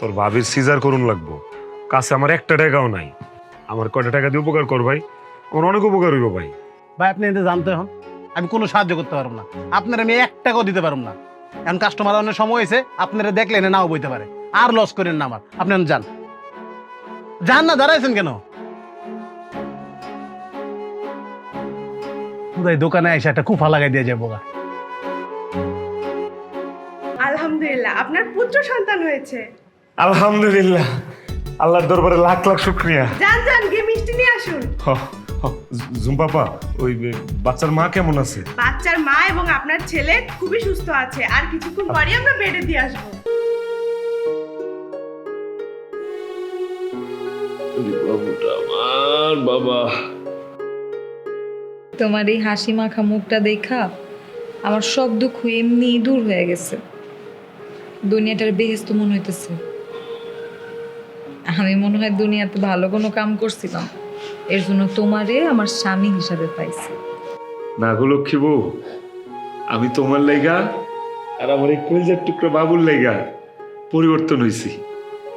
তোর ভাবির সিজার করুন লাগবো, কাছে আমার একটা টাকাও নাই। আমার কয়টা টাকা দিয়ে উপকার কর ভাই, আমার অনেক উপকার হইব ভাই। ভাই আপনি এতে জানতে হন, আমি কোনো সাহায্য করতে পারবো না, আপনার আমি 1 টাকাও দিতে পারবো না। এখন কাস্টমার অনেক সময় হয়েছে, আপনারা দেখলে এনে নাও বইতে পারে। আর লস করেন না আমার, আপনি এখন যান। যান না, দাঁড়াইছেন কেন? খুদাই দোকানে এসে একটা কুফা লাগাই দিয়ে যাবো গা। আলহামদুলিল্লাহ, আপনার পুত্র সন্তান হয়েছে। আলহামদুলিল্লাহ, আল্লাহর দরবারে লাখ লাখ শুকরিয়া। যান যান, গিয়ে মিষ্টি নিয়ে আসুন। জুম্পাপা, ওই বাচ্চার মা কেমন আছে? বাচ্চার মা এবং আপনার ছেলে খুবই সুস্থ আছে, আর কিছুক্ষণ পরে আমরা বেডে দিয়ে আসবো। বাবুটা আমার বাবা। তোমার এই হাসি মাখা মুখটা দেখা আমার সব দুঃখ এমনি দূর হয়ে গেছে। দুনিয়াটার বেহেস্ত মনে হইতেছে। আমি মনে হয় দুনিয়াতে ভালো কোনো কাম করছিলাম, এর জন্য তোমারে আমার স্বামী হিসাবে পাইছি। না গো লক্ষ্মী বউ, আমি তোমার লাইগা আর আমার এই কলিজার টুকরা বাবুর লাইগা পরিবর্তন হয়েছি।